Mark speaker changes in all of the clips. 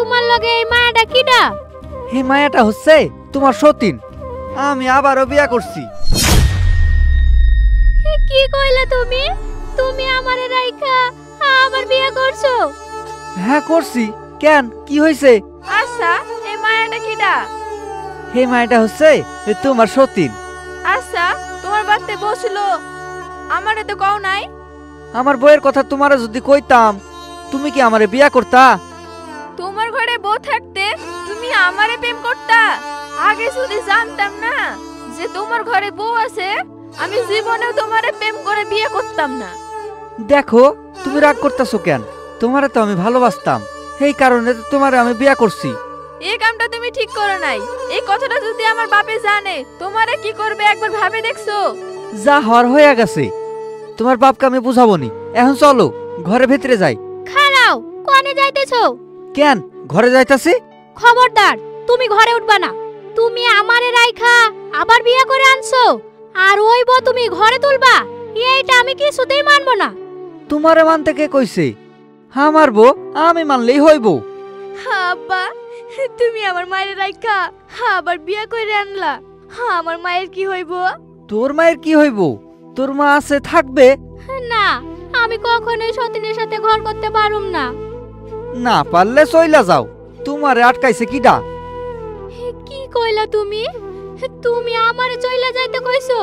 Speaker 1: তোমার লগে এই মায়াটা কিডা?
Speaker 2: এই মায়াটা হচ্ছে তোমার সতীন। আমি আবারও বিয়া করছি।
Speaker 1: কি কইলা তুমি? তুমি আমারে রাইখা আবার বিয়া করছো?
Speaker 2: হ্যাঁ করছি। কেন, কি হয়েছে?
Speaker 3: আচ্ছা, এই মায়াটা কিডা?
Speaker 2: এই মায়াটা হচ্ছে তোমার সতীন।
Speaker 3: আচ্ছা, তোমার বাড়িতে বউ ছিল, আমারে তো কও নাই।
Speaker 2: আমার বউয়ের কথা তোমারে যদি কইতাম, তুমি কি আমারে বিয়া করতা?
Speaker 3: তোমার ঘরে বউ থাকতে তুমি আমারে প্রেম করতা? আগে যদি জানতাম না যে তোমার ঘরে বউ আছে, আমি জীবনেও তোমারে প্রেম করে বিয়ে করতাম না।
Speaker 2: দেখো, তুমি রাগ করতেছো কেন? তোমারে তো আমি ভালোবাসতাম, এই কারণে তো তোমারে আমি বিয়া করছি।
Speaker 3: এই কামটা তুমি ঠিক করো নাই। এই কথাটা যদি আমার বাপে জানে, তোমারে কি করবে একবার ভাবে দেখছো?
Speaker 2: যা হওয়ার হয়ে গেছে, তোমার বাপকে আমি বুঝাবো নি। এখন চলো ঘরে ভেতরে যাই।
Speaker 1: খাড়াও, কোনে যাইতেছো?
Speaker 2: কেন ঘরে যাইতাছি?
Speaker 1: খবরদার, তুমি ঘরে উঠবা না। তুমি আমারে রাইখা আবার বিয়া করে আনছো, আর ওই বউ তুমি ঘরে তুলবা? এইটা আমি কিছুতেই মানবো না।
Speaker 2: তোমারে মানতে কে কইছে? আমার বউ আমি মানলেই হইব।
Speaker 3: আব্বা, তুমি আমার মায়ের রাইখা আবার বিয়া করে আনলা, আমার মায়ের কি হইব?
Speaker 2: তোর মায়ের কি হইব? তোর মা আছে, থাকবে।
Speaker 1: না, আমি কখনোই সতীনের সাথে ঘর করতে পারুম না।
Speaker 2: না পারলে চইলা যাও। তোমারে আটকাইছে কিডা?
Speaker 1: কি কইলা তুমি? তুমি আমারে চইলা যাইতে কইছো?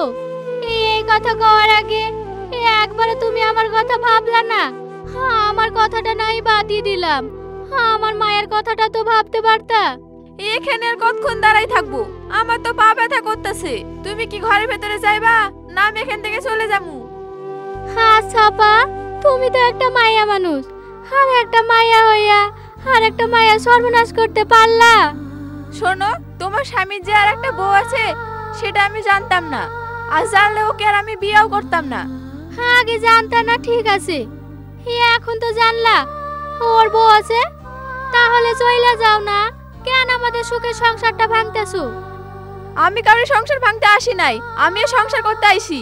Speaker 1: এই কথা কওয়ার আগে একবারে তুমি আমার কথা ভাবলা না? আমার কথাটা নাই বাদই দিলাম, আমার মায়ের কথাটা তো ভাবতে পারতা।
Speaker 3: এখানে আর কতক্ষণ দাঁড়াই থাকবো? আমার তো পা ব্যথা করতেছে। তুমি কি ঘরের ভেতরে যাইবা না আমি এখান থেকে চলে যাবো?
Speaker 1: হ্যাঁ ছাপা, তুমি তো একটা মায়া মানুষ, আর একটা মায়া হইয়া আর একটা মায়া সর্বনাশ করতে পারলা?
Speaker 3: শোনো, তোমার স্বামীর যে আর একটা বউ আছে সেটা আমি জানতাম না, আর জানলে ওকে আর আমি বিয়েও করতাম না।
Speaker 1: আগে জানতা না, ঠিক আছে, এখন তো জানলা ওর বউ আছে, তাহলে চইলা যাও না। কেন আমাদের সুখের সংসারটা ভাঙতেছো?
Speaker 3: আমি কারোর সংসার ভাঙতে আসি নাই, আমিও সংসার করতে আইছি।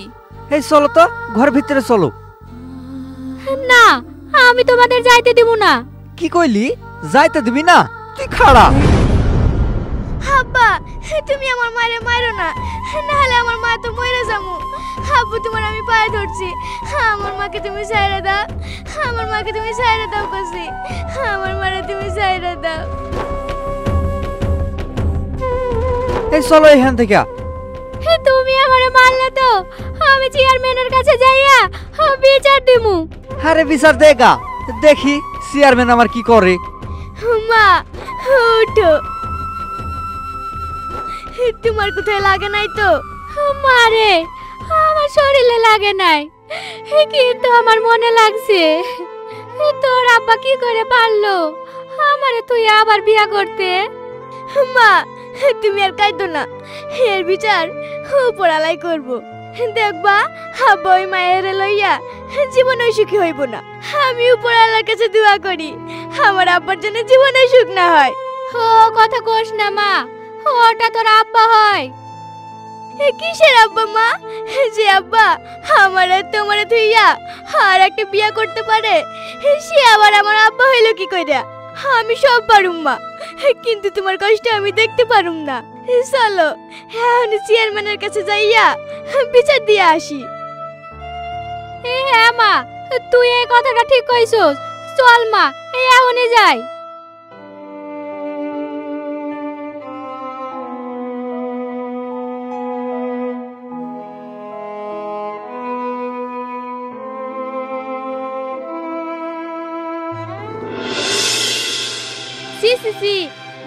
Speaker 2: এই চলো তো ঘর ভিতরে চলো।
Speaker 1: না, আমি তোমাদের যাইতে দিব না।
Speaker 2: কি কইলি? যাইতে দিবি না? তুই খাড়া।
Speaker 3: আব্বা, তুমি আমার মায়ের মারো না, নাহলে আমার মা তো মরে যাবো। আব্বু, তোমার আমি পায়ে ধরছি, আমার মাকে তুমি ছাইড়া দাও, আমার মাকে তুমি ছাইড়া দাও কইছি, আমার মারে তুমি ছাইড়া দাও।
Speaker 2: এই চলো এখান থেকে।
Speaker 1: তুমি আমারে মারলে তো আমি চেয়ারম্যানের কাছে যাইয়া বিচার দিমু।
Speaker 2: আরে বিচার দেগা, দেখি চেয়ারম্যান আমার কি করে।
Speaker 3: মা উঠো, তোমার কোথায় লাগে নাই তো?
Speaker 1: মারে, আমার শরীরে লাগে নাই, কিন্তু আমার মনে লাগছে। তোর আব্বা কি করে পারলো আমারে তুই আবার বিয়া করতে?
Speaker 3: মা, তুমি আর কাঁদো না, এর বিচার উপরালাই করব। দেখবা আব্বা ওই মায়ের লইয়া জীবনে সুখী হইব না। আমি উপরালার কাছে দোয়া করি আমার আব্বার জন্য জীবনে সুখ না হয়।
Speaker 1: ও কথা কোস না মা, ওটা তোর আব্বা হয়।
Speaker 3: কিসের আব্বা মা? যে আব্বা আমার আর তোমার থইয়া আর একটা বিয়া করতে পারে, সে আবার আমার আব্বা হইল কি কইরা? আমি সব পারুম মা, কিন্তু তোমার কষ্ট আমি দেখতে পারুম না। চলো এখন চেয়ারম্যানের কাছে যাইয়া বিচার দিয়ে আসি।
Speaker 1: হ্যাঁ মা, তুই এই কথাটা ঠিক কইছস। চল মা, এখনই যাই।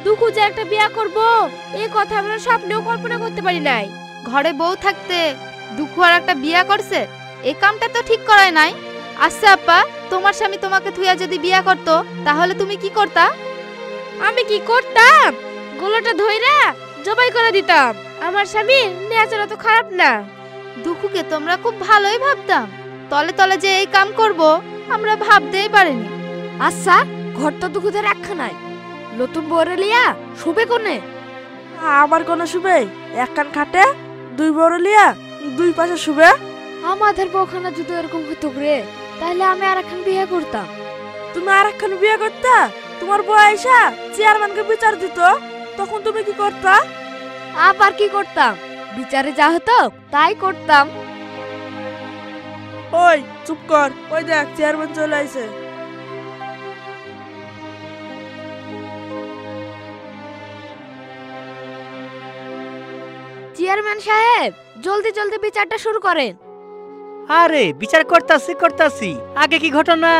Speaker 3: দুঃখ যে একটা বিয়া করবো, এই কথা আমরা স্বপ্নেও কল্পনা করতে পারি নাই।
Speaker 4: ঘরে বউ থাকতে দুঃখ আর একটা বিয়া করছে, এই কামটা তো ঠিক করায় নাই। আচ্ছা আপা, তোমার স্বামী তোমাকে থুইয়া যদি বিয়া করতো তাহলে তুমি কি করতা?
Speaker 3: আমি কি করতাম? গলাটা ধইরা জবাই করে দিতাম। আমার স্বামী নেচার তো খারাপ না।
Speaker 4: দুঃখকে তোমরা খুব ভালোই ভাবতাম, তলে তলে যে এই কাম করব আমরা ভাবতেই পারিনি।
Speaker 3: আচ্ছা, ঘর তো দুঃখতে রাখা নাই, নতুন বউরে লিয়া শুবে কোনে?
Speaker 5: আমার কোন শুবে? এক কান খাটে দুই বড় লিয়া দুই পাশে শুবে।
Speaker 3: আমাদের বউখানা যদি এরকম হতো রে, তাহলে আমি আর একখান বিয়ে করতাম।
Speaker 5: তুমি আর একখান বিয়ে করতা? তোমার বউ আইসা চেয়ারম্যানকে বিচার দিত তখন তুমি কি করতা?
Speaker 3: আবার কি করতাম? বিচারে যা হতো তাই করতাম।
Speaker 5: ওই চুপ কর, ওই দেখ চেয়ারম্যান চলে আইছে।
Speaker 3: চেয়ারম্যান সাহেব, জলদি জলদি বিচারটা শুরু করেন।
Speaker 6: আরে বিচার করতাছি আগে কি ঘটনা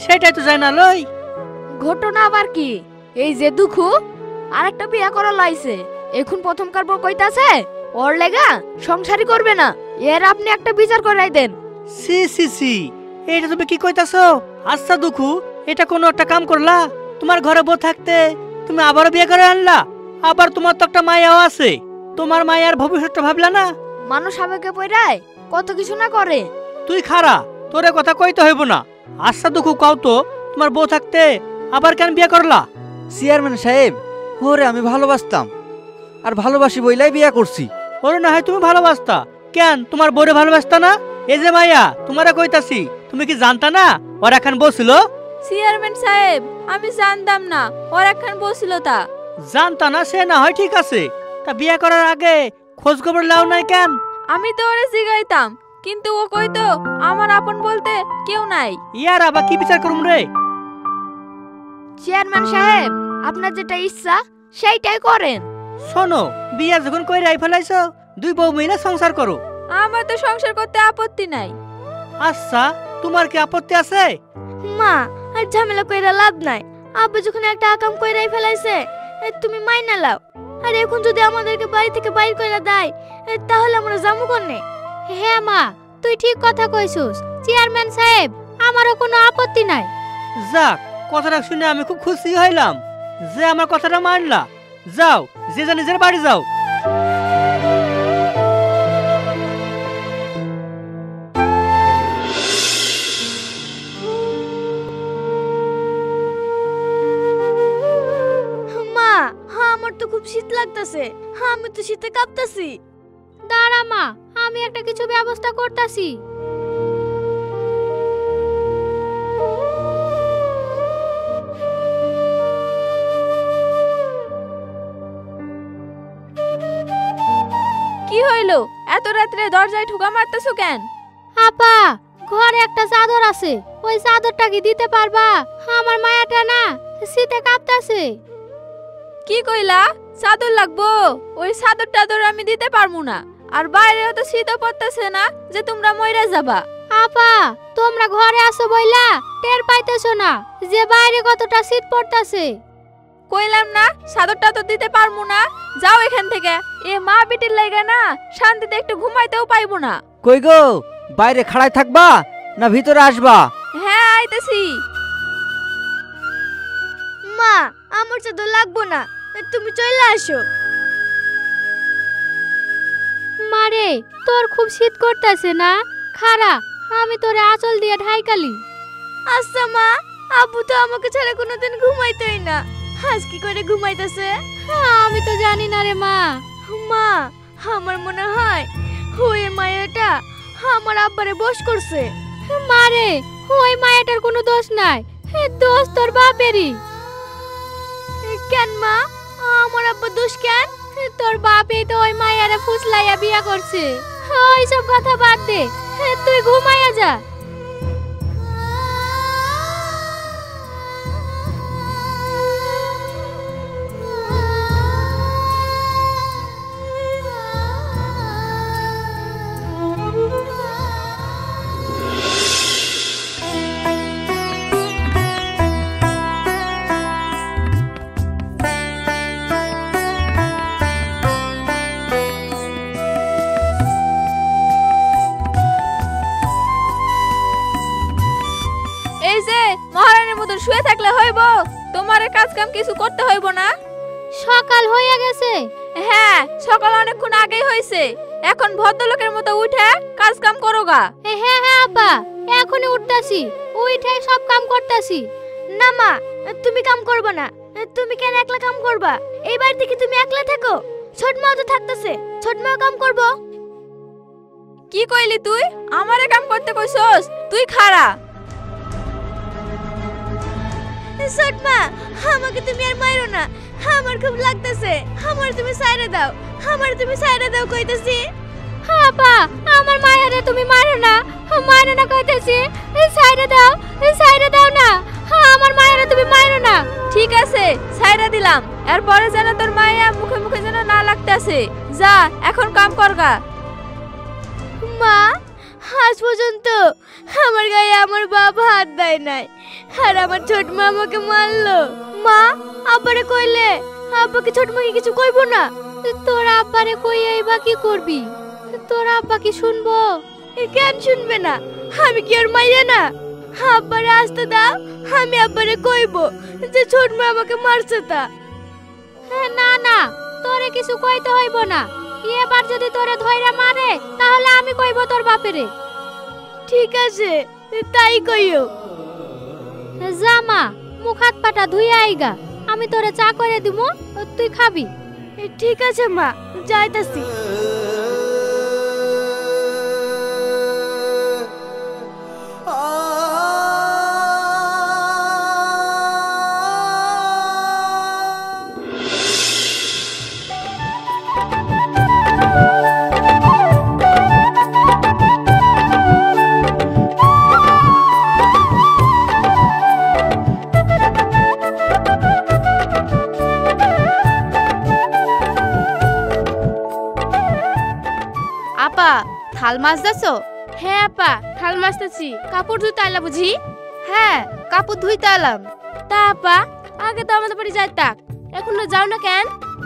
Speaker 6: সেটাই তো জানা লই।
Speaker 3: ঘটনা আবার কি? এই যে দুঃখু আরেকটা বিয়া করা লাইছে, এখন প্রথমকার বউ কইতাছে ওর লেগা সংসারই করবে না, এর আপনি একটা বিচার করাই দেন।
Speaker 6: সি সি সি, এটা তুমি কি কইতাছো? আচ্ছা দুঃখু, এটা কোনো একটা কাম করলা? তোমার ঘরে বউ থাকতে তুমি আবারও বিয়ে করে আনলা? আবার তোমার তো একটা মায়াও আছে, তোমার মায়ার ভবিষ্যৎটা ভাবলা না?
Speaker 3: মানুষ আবেগে পড়ায় কত কিছু না করে।
Speaker 6: তুই খারা, তোরে কথা কইতে হইব না। আচ্ছা দুঃখু, কও তো তোমার বউ থাকতে আবার কেন বিয়ে করলা?
Speaker 2: চেয়ারম্যান সাহেব, ওরে আমি ভালোবাসতাম আর ভালোবাসি বইলাই বিয়া করছি।
Speaker 6: ওরে না হয় তুমি ভালোবাসতা, কেন তোমার বউরে ভালোবাসতা না? এই যে মাইয়া তোমারে কইতাছি, তুমি কি জানতা না ওর এখন বসছিল?
Speaker 1: চেয়ারম্যান সাহেব, আমি জানতাম না ওর একখান বসছিল। তা
Speaker 6: জানতা না সে না হয় ঠিক আছে, তা বিয়ে করার আগে খোঁজ খবর লাও নাই কেন?
Speaker 1: আমি তো ওরে জিগাইতাম, কিন্তু ও কইতো আমার আপন বলতে কেউ নাই।
Speaker 6: ইয়ার আবার কি বিচার করুম রে?
Speaker 3: চেয়ারম্যান সাহেব, আপনার যেটা ইচ্ছা সেইটাই করেন।
Speaker 6: শোনো, বিয়া যখন কই রাই ফেলাইছো, দুই বউ মিলে সংসার করো।
Speaker 1: আমার তো সংসার করতে আপত্তি নাই।
Speaker 6: আচ্ছা, তোমার কি আপত্তি আছে?
Speaker 3: মা, আর ঝামেলা কইরা লাভ নাই। আব্বু যখন একটা আকাম কইরাই ফেলাইছে, তুমি মাইনা লাও। আর এখন যদি আমাদেরকে বাড়ি থেকে বাইর কইরা দেয়, তাহলে আমরা যাবো কোনে?
Speaker 1: হ্যাঁ মা, তুই ঠিক কথা কইছস। চেয়ারম্যান সাহেব, আমারও কোনো আপত্তি নাই।
Speaker 6: যাক, কথাটা শুনে আমি খুব খুশি হইলাম যে আমার কথাটা মানলা। যাও, যে যা নিজের বাড়ি যাও।
Speaker 3: মা, আমার তো খুব শীত লাগতাছে, আমি তো শীতে কাঁপতাছি।
Speaker 1: দাঁড়া মা, আমি একটা কিছু ব্যবস্থা করতাছি। কি হইলো? এত রাত্রে দরজায় ঠুকা মারতেছো কেন? আপা, ঘরে একটা চাদর আছে, ওই চাদরটা কি দিতে পারবা? আমার মায়াটা না শীতে কাঁপতাছে। কি কইলা? চাদর লাগবো? ওই চাদর টাদর আমি দিতে পারবো না। আর বাইরে তো শীতও পড়তেছে না যে তোমরা মইরা যাবা। আপা, তোমরা ঘরে আসো বইলা টের পাইতেছো না যে বাইরে কতটা শীত পড়তাছে। কইলাম না চাদরটা তো দিতে পারবো না, যাও এখান থেকে। এ মা বিটির লাইগা না শান্তিতে একটু ঘুমাইতেও পাইবো না।
Speaker 2: কই গো, বাইরে খাড়ায় থাকবা না ভিতরে আসবা?
Speaker 1: হ্যাঁ, আইতেছি।
Speaker 3: মা, আমার চাদর লাগবো না, তুমি চলে আসো।
Speaker 1: মারে, তোর খুব শীত করতেছে না? খারা, আমি তোরে আঁচল দিয়ে ঢাইকালি।
Speaker 3: আচ্ছা মা, আব্বু তো আমাকে ছাড়া কোনোদিন ঘুমাইতোই না, আজ কি করে ঘুমাইতেছে?
Speaker 1: আমি তো জানি না রে মা।
Speaker 3: মা, আমার মনে হয় ওই মায়াটা আমার আব্বারে বশ করছে।
Speaker 1: মারে, ওই মায়াটার কোনো দোষ নাই, দোষ তোর বাপেরই।
Speaker 3: কেন মা, আমার আব্বা দোষ কেন?
Speaker 1: তোর বাপই তো ওই মায়ারে ফুসলাইয়া বিয়া করছে। ওই সব কথা বাদ দে, তুই ঘুমাইয়া যা। মহারানীর মতন শুয়ে থাকলে হইব? তোমার কাজ কাম কিছু করতে হইব না? সকাল হইয়া গেছে। হ্যাঁ, সকাল অনেকক্ষণ আগেই হইছে। এখন ভদ্রলোকের মতো উঠে কাজ কাম করো গা। হ্যাঁ হ্যাঁ আব্বা, এখনই উঠতাছি, উঠে সব কাম করতাছি।
Speaker 3: না মা, তুমি কাম করবা না। তুমি কেন একলা কাম করবা? এই বাড়ি থেকে তুমি একলা থাকো, ছোট মা তো থাকতেছে, ছোট মা কাম করবো।
Speaker 1: কি কইলি তুই? আমারে কাম করতে কইছস? তুই খাড়া।
Speaker 3: ছোট মা, আমাকে তুমি আর মারো না, আমার খুব লাগতেছে। আমার তুমি সাইরে দাও, আমার তুমি সাইরে দাও কইতেছি।
Speaker 1: আপা, আমার মায়েরে তুমি মারো না কইতেছি। সাইরে দাও না, আমার মায়েরে তুমি মারো না।
Speaker 3: ঠিক আছে, সাইরা দিলাম। এরপরে যেন তোর মায়া মুখে মুখে যেন না লাগতেছে। যা এখন কাম করগা। মা, আজ পর্যন্ত আমার গায়ে আমার বাবা হাত দেয় নাই, আর আমার ছোট মা আমাকে মারলো। মা, আব্বারে কইলে আব্বাকে ছোট মাকে কিছু কইব না?
Speaker 1: তোর আব্বারে কইয়াই বা কি করবি? তোর আব্বা কি শুনবো?
Speaker 3: কেন শুনবে না? আমি কি আর মাইয়া না? আব্বারে আসতে দাও, আমি আব্বারে কইব যে ছোট মা আমাকে মারছে। তা
Speaker 1: না না, তোরে কিছু কইতে হইব না। এবার যদি তোরে ধইরা মারে তাহলে আমি কইব তোর বাপেরে।
Speaker 3: ঠিক আছে, তাই কইও।
Speaker 1: জামা, মুখ হাত পাটা ধুইয়া আইগা, আমি তোরে চা করে দিমু, তুই খাবি।
Speaker 3: ঠিক আছে মা, যাইতাছি।
Speaker 4: আপা, থাল মাছ যাচ্ছো?
Speaker 3: হ্যাঁ আপা, থাল মাছতেছি। কাপড় ধুইতে আইলা বুঝি?
Speaker 4: হ্যাঁ, কাপড় ধুইতে এলাম।
Speaker 3: তা আপা, আগে তো আমাদের বাড়ি যাইতাক, এখনো যাও না কেন?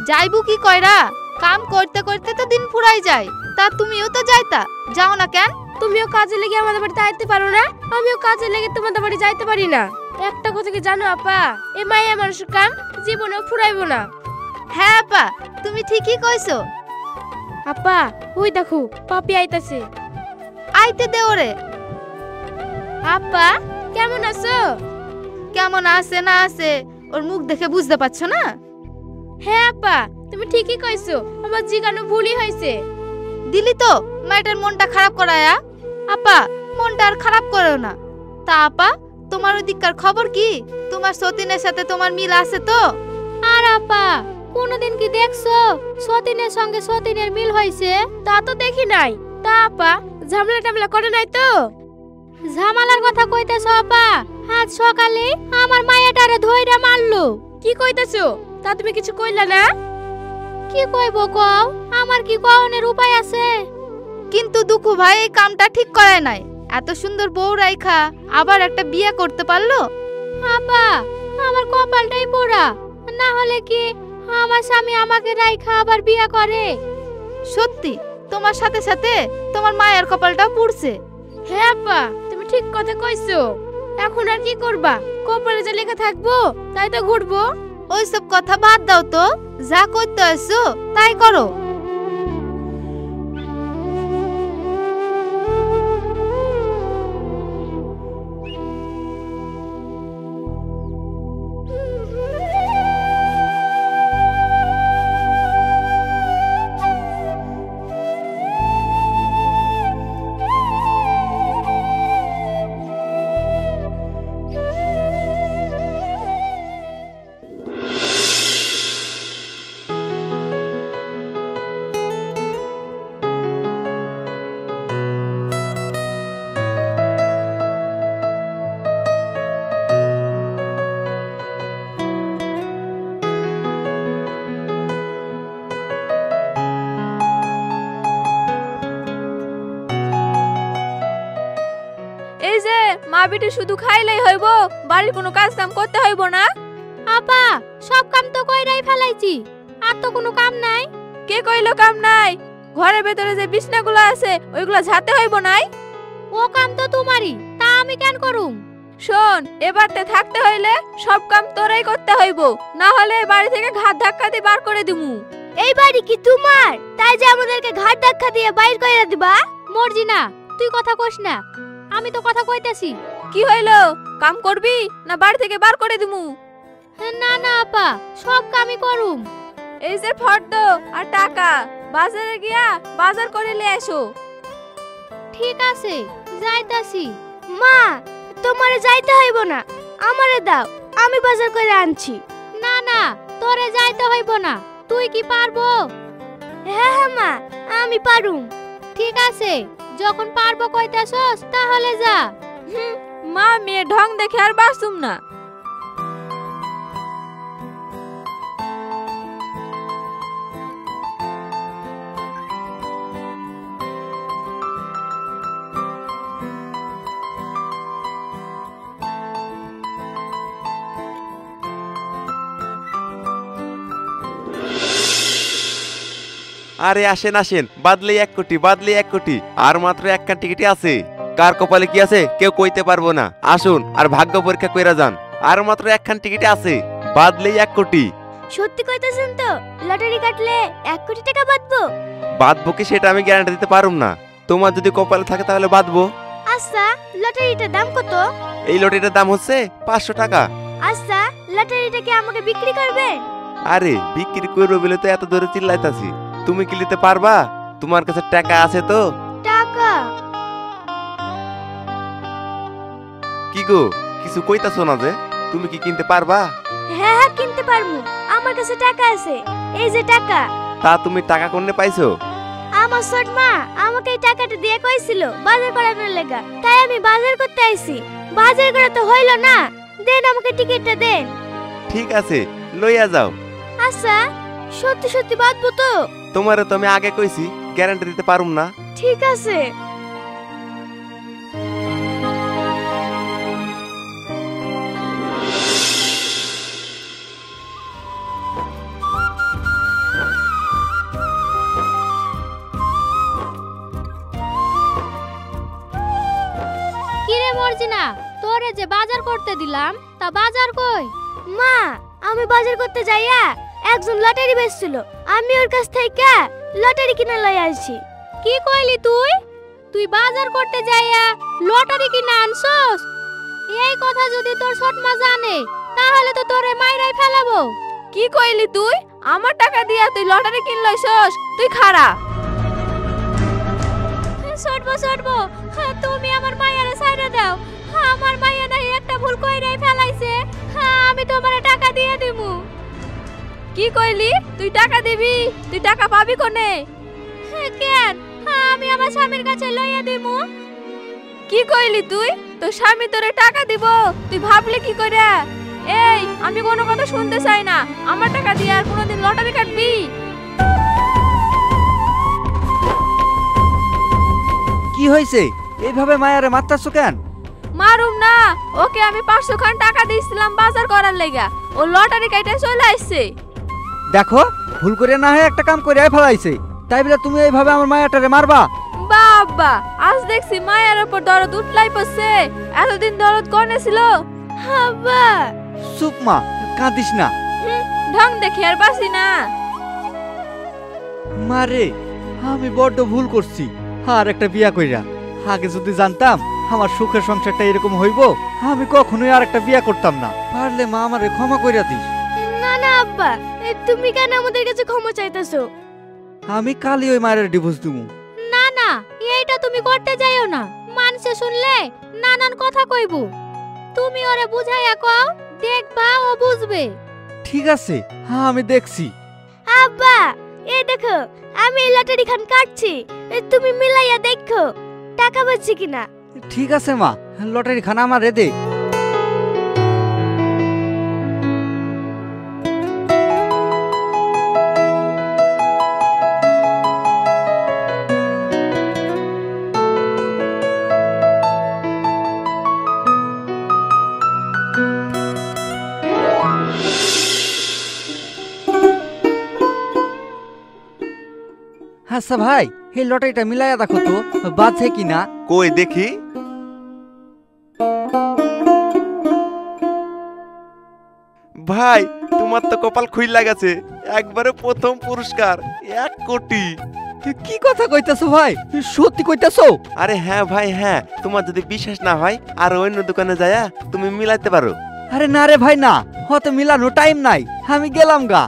Speaker 4: যাইবো কি কইরা? কাম করতে করতে তো দিন ফুরাই যায়। তা তুমিও তো যাইতা, যাও না কেন?
Speaker 3: তুমিও কাজে লেগে আমাদের বাড়িতে আইতে পারো না, আমিও কাজে লেগে তোমাদের বাড়ি যাইতে পারি না। একটা কথা কি জানো আপা, এ মাইয়া মানুষের কাম জীবনেও ফুরাইবো না।
Speaker 4: হ্যাঁ আপা, তুমি ঠিকই কইছো।
Speaker 3: আপা, ওই দেখো পাপি আইতাছে।
Speaker 4: আইতে দে ওরে।
Speaker 3: আপা, কেমন আছো?
Speaker 4: কেমন আছে না আছে ওর মুখ দেখে বুঝতে পারছো না?
Speaker 3: হ্যাঁ আপা, তুমি ঠিকই কইছো, আমার জিগানো ভুলই হয়েছে।
Speaker 4: দিলি তো মেয়েটার মনটা খারাপ করায়া। আপা, মনটা আর খারাপ করো না। তা আপা, তোমার ওদিককার খবর কি? তোমার সতীনের সাথে তোমার মিল আছে তো?
Speaker 1: আর আপা, কোনদিন কি দেখছো সতীনের সঙ্গে সতীনের মিল হইছে?
Speaker 3: তা তো দেখি নাই। তা আপা, ঝামেলা টামেলা করে নাই তো?
Speaker 1: ঝামেলার কথা কইতেছ আপা? আজ সকালে আমার মায়াটারে ধইরা মারলো।
Speaker 3: কি কইতেছো? তা তুমি কিছু কইলা না?
Speaker 1: কি কইব কও? আমার কি কওনের উপায় আছে?
Speaker 4: কিন্তু দুঃখু ভাই এই কামটা ঠিক করে নাই। এত সুন্দর বউ রাইখা আবার একটা বিয়ে করতে পারলো?
Speaker 1: আপা, আমার কপালটাই পোড়া। না হলে কি আমার স্বামী আমাকে রাইখা আবার বিয়ে করে?
Speaker 4: সত্যি, তোমার সাথে সাথে তোমার মায়ের কপালটাও পুড়ছে।
Speaker 3: হ্যাঁ আপা, তুমি ঠিক কথা কইছো। এখন আর কি করবা? কপালে যে লেখা থাকবো তাই তো ঘুরবো।
Speaker 4: ওইসব কথা বাদ দাও তো, যা করতে আসছো তাই করো।
Speaker 3: এই যে মা বেটি শুধু খাইলেই হইব, বাড়ির কোনো কাজ কাম করতে হইব না?
Speaker 1: আপা, সব কাম তো কইরাই ফেলাইছি, আর তো কোনো কাম নাই।
Speaker 3: কে কইলো কাম নাই? ঘরের ভেতরে যে বিছনাগুলো আছে ওইগুলো ঝাড়তে হইব নাই?
Speaker 1: ও কাম তো তোমারই, তা আমি কেন করুম?
Speaker 3: শোন, এবারতে থাকতে হইলে সব কাম তোরাই করতে হইব, না হলে বাড়ি থেকে ঘাট ধাক্কা দিয়ে বার করে দিমু।
Speaker 1: এই বাড়ি কি তোমার? তাই যে আমাদেরকে ঘাট ধাক্কা দিয়ে বাইর কইরা দিবা? মর্জি না, তুই কথা কইস না, আমি তো কথা কইতাছি।
Speaker 3: কি হইলো? কাম করবি না বাড়ি থেকে বার করে দিমু?
Speaker 1: না না আপা, সব কামই করুম।
Speaker 3: এই যে ফর্দ আর টাকা, বাজারে গিয়া বাজার করে নিয়ে এসো।
Speaker 1: ঠিক আছে, যাইতাছি।
Speaker 3: মা, তোমারে যাইতে হইব না, আমারে দাও, আমি বাজার করে আনছি।
Speaker 1: না না, তোরে যাইতে হইব না। তুই কি পারবো?
Speaker 3: হ্যাঁ হ্যাঁ মা, আমি পারুম।
Speaker 1: ঠিক আছে, যখন পারবো কইতাছস তাহলে যা।
Speaker 7: মা, মেয়ে ঢং দেখে আর বাসুম না।
Speaker 8: আরে আসেন আসেন, বাদলে 1 কোটি, বাদলে 1 কোটি। আর মাত্র 1খান টিকিটই আছে। কার কপালে কি আছে কেউ কইতে পারবো না। আসুন আর ভাগ্য পরীক্ষা কইরা যান। আর মাত্র 1খান টিকিটই আছে, বাদলে 1 কোটি।
Speaker 3: সত্যি কইতাছেন তো? লটারি কাটলে 1 কোটি টাকা বাঁধবো?
Speaker 8: বাদবো কি সেটা আমি গ্যারান্টি দিতে পারুম না। তোমার যদি কপালে থাকে তাহলে বাদবো।
Speaker 3: আচ্ছা, লটারিটার দাম কত?
Speaker 8: এই লটারিটার দাম হচ্ছে 500 টাকা।
Speaker 3: আচ্ছা, লটারিটা কি আমাকে বিক্রি করবেন?
Speaker 8: আরে বিক্রি করবো বলে তো এত দূরে চিল্লাইতাছি। তুমি কি নিতে পারবা? তোমার কাছে টাকা আছে তো?
Speaker 3: টাকা?
Speaker 8: কি গো, কিছু কইতাছো না যে? তুমি কি কিনতে পারবা?
Speaker 3: হ্যাঁ হ্যাঁ, কিনতে পারবো। আমার কাছে টাকা আছে, এই যে টাকা।
Speaker 8: তা তুমি টাকা কোনে পাইছো?
Speaker 3: আমার ছোট মা আমাকে এই টাকাটা দিয়ে কইছিল বাজার করানোর লেগা, তাই আমি বাজার করতে আইছি। বাজার করা তো হইল না, দেন আমাকে টিকিটটা দেন।
Speaker 8: ঠিক আছে, লইয়া যাও।
Speaker 3: আচ্ছা, সত্যি সত্যি বাঁধবো তো?
Speaker 8: তোমারে তো আমি আগে কইছি গ্যারান্টি দিতে পারুম না।
Speaker 3: ঠিক আছে।
Speaker 1: কিরে মর্জিনা, তোরে যে বাজার করতে দিলাম তা বাজার কই?
Speaker 3: মা, আমি বাজার করতে যাইয়া একজন লটারি বেচছিল, আমি ওর কাছ থেকে লটারি কিনে লই আসছি।
Speaker 1: কি কইলি তুই? তুই বাজার করতে যাইয়া লটারি কিনে আনছস? এই কথা যদি তোর ছোট মা জানে তাহলে তো তোরে মাইরাই ফেলাবো।
Speaker 7: কি কইলি তুই? আমার টাকা দিয়া তুই লটারি কিনলইছস? তুই খারা।
Speaker 1: ছোটবো, তুমি আমার মায়ের ছাইড়া দাও। আমার মাইয়া নাই একটা ভুল কইরাই ফেলাইছে। আমি তোমারে টাকা দিয়ে দিমু।
Speaker 7: কি কইলি? তুই টাকা দিবি? তুই টাকা পাবি কোনে?
Speaker 1: কেন, আমি আমার স্বামীর কাছে লইয়া দিমু।
Speaker 7: কি কইলি তুই? তোর স্বামী তোরে টাকা দিব? তুই ভাবলি কি করে? এই, আমি কোনো কথা শুনতে চাই না। আমার টাকা দিয়ে আর কোনোদিন লটারি কাটবি?
Speaker 2: কি হয়েছে? এইভাবে মায়ারে মারতাছো কেন?
Speaker 7: মারুম না, ওকে আমি 500 খান টাকা দিয়েছিলাম বাজার করার লেগা। ও লটারি কাইটা চলে আসছে।
Speaker 2: দেখো, ভুল করে না হয় একটা কাম করে ফেলাইছে, তাই বলে তুমি এইভাবে আমার মায়াটারে মারবা?
Speaker 7: বাবা, আজ দেখছি মায়ের উপর দরদ উঠলাই পড়ছে। এতদিন দরদ কনে ছিল?
Speaker 3: আব্বা,
Speaker 2: চুপ মা, কাঁদিস না।
Speaker 7: ঢং দেখে আর বাসি না।
Speaker 2: মারে, আমি বড্ড ভুল করছি। আর একটা বিয়া কইরা আগে যদি জানতাম আমার সুখের সংসারটা এরকম হইব, আমি কখনোই আর একটা বিয়া করতাম না। পারলে মা আমারে ক্ষমা কইরা দিস।
Speaker 3: না না আব্বা, তুমি কেন আমাদের কাছে ক্ষমা চাইতেছো?
Speaker 2: আমি কালই ওই মায়ের ডিভোর্স দিমু।
Speaker 1: না না, এইটা তুমি করতে যাইও না। মানুষে শুনলে নানান কথা কইব। তুমি ওরে বুঝাইয়া কও, দেখবা ও বুঝবে।
Speaker 2: ঠিক আছে, আমি দেখছি।
Speaker 3: আব্বা, এই দেখো, আমি এই লটারি খান কাটছি, তুমি মিলাইয়া দেখো টাকা পাচ্ছি কিনা।
Speaker 2: ঠিক আছে মা, লটারি খানা আমারে দে। আচ্ছা ভাই, এই লটারিটা মিলাইয়া দেখো তো বাজছে কিনা।
Speaker 8: কই দেখি। ভাই, তোমার তো কপাল খুইলা গেছে। একবারে প্রথম পুরস্কার 1 কোটি।
Speaker 2: কি কথা কইতাছো ভাই? সত্যি কইতাছো?
Speaker 8: আরে হ্যাঁ ভাই হ্যাঁ, তোমার যদি বিশ্বাস না হয় আর অন্য দোকানে যায়া তুমি মিলাইতে পারো।
Speaker 2: আরে না রে ভাই, না, হয়তো মিলানো টাইম নাই, আমি গেলাম গা।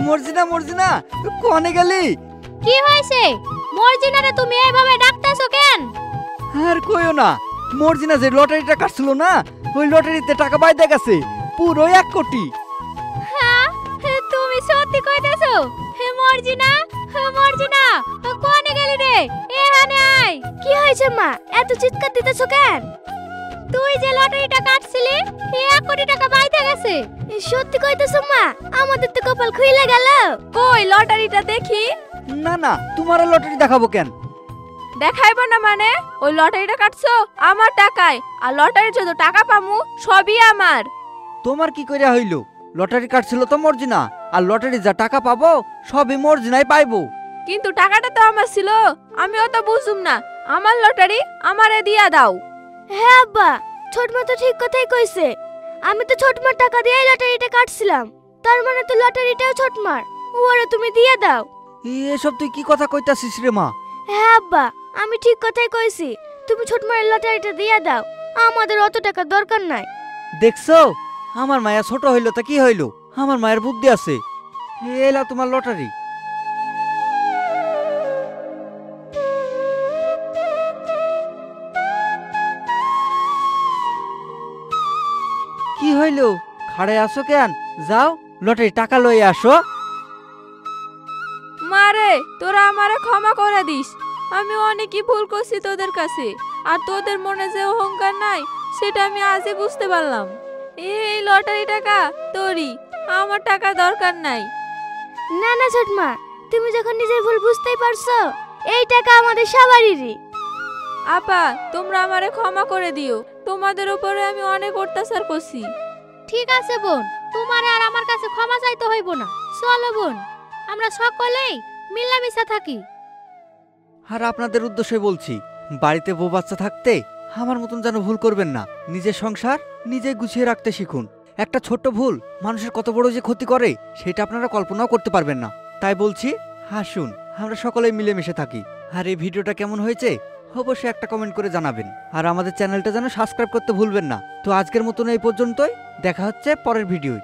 Speaker 2: মর্জিনা মর্জিনা, কোনে গেলি?
Speaker 1: কি হয়েছে? মর্জিনারে তুমি এইভাবে ডাকতেছো কেন?
Speaker 2: আর কইও না, মর্জিনা যে লটারিটা কাটছিল না, ওই লটারিতে টাকা বাইদা গেছে পুরো 1 কোটি।
Speaker 1: হ্যাঁ, তুমি সত্যি কইতেছো? মর্জিনা, মর্জিনা, কোনে গেলি রে? এখানে আয়।
Speaker 3: কি হয়েছে মা, এত চিৎকার দিতেছো কেন?
Speaker 1: তুই যে লটারিটা কাটছিলি, 1 কোটি টাকা বাইতে গেছে।
Speaker 3: সত্যি কইতেছো মা? আমাদের তো কপাল খুইলা গেল।
Speaker 7: কই লটারিটা দেখি।
Speaker 2: না না, তোমার লটারি দেখাবো কেন?
Speaker 7: দেখাইবো না মানে? ওই লটারিটা কাটছো আমার টাকায়, আর লটারির যত টাকা পামু সবই আমার।
Speaker 2: তোমার কি কইরা হইলো? লটারি কাটছিল তো মর্জিনা, আর লটারি যা টাকা পাবো সবই মর্জিনাই পাইবো।
Speaker 7: কিন্তু টাকাটা তো আমার ছিল, আমি অত বুঝুম না। আমার লটারি আমারে দিয়া দাও।
Speaker 3: হ্যাঁ আব্বা, ছোট মা তো ঠিক কথাই কইছে। আমি তো ছোট মার টাকা দিয়ে লটারিটা কাটছিলাম, তার মানে তো লটারিটাও ছোট মার। ওরে তুমি দিয়ে দাও।
Speaker 2: এসব তুই কি কথা কইতাছিস রে মা?
Speaker 3: হ্যাঁ আব্বা, আমি ঠিক কথাই কইছি। তুমি ছোট মায়ের লটারিটা দিয়ে দাও, আমাদের অত টাকা দরকার নাই।
Speaker 2: দেখছো, আমার মায়া ছোট হইলো তা কি হইলো, আমার মায়ের বুদ্ধি আছে। এলা তোমার লটারি। কি হইলো, খাড়ে আসো কেন? যাও লটারি টাকা লয়ে আসো।
Speaker 7: মারে, তোরা আমারে ক্ষমা করে দিস। আমি অনেকই ভুল করছি তোদের কাছে, আর তোদের মনে যে অহংকার নাই সেটা আমি আজই বুঝতে পারলাম। এই লটারি টাকা তোরই, আমার টাকা দরকার নাই।
Speaker 3: না না ছোট মা, তুমি যখন নিজের ভুল বুঝতেই পারছো, এই টাকা আমাদের সবারই।
Speaker 7: আপা, তোমরা আমারে ক্ষমা করে দিও। তোমাদের উপরে আমি অনেক অত্যাচার করছি।
Speaker 1: ঠিক আছে বোন, তোমার আর আমার কাছে ক্ষমা চাইতে হইব না। চলো বোন, আমরা সকলেই মিলামিশা থাকি।
Speaker 2: আর আপনাদের উদ্দেশ্যে বলছি, বাড়িতে বউ বাচ্চা থাকতে আমার মতন যেন ভুল করবেন না। নিজের সংসার নিজে গুছিয়ে রাখতে শিখুন। একটা ছোট্ট ভুল মানুষের কত বড় যে ক্ষতি করে সেটা আপনারা কল্পনাও করতে পারবেন না। তাই বলছি, হাসুন, আমরা সকলেই মিলেমিশে থাকি। আর এই ভিডিওটা কেমন হয়েছে অবশ্যই একটা কমেন্ট করে জানাবেন। আর আমাদের চ্যানেলটা যেন সাবস্ক্রাইব করতে ভুলবেন না। তো আজকের মতন এই পর্যন্তই, দেখা হচ্ছে পরের ভিডিওয়।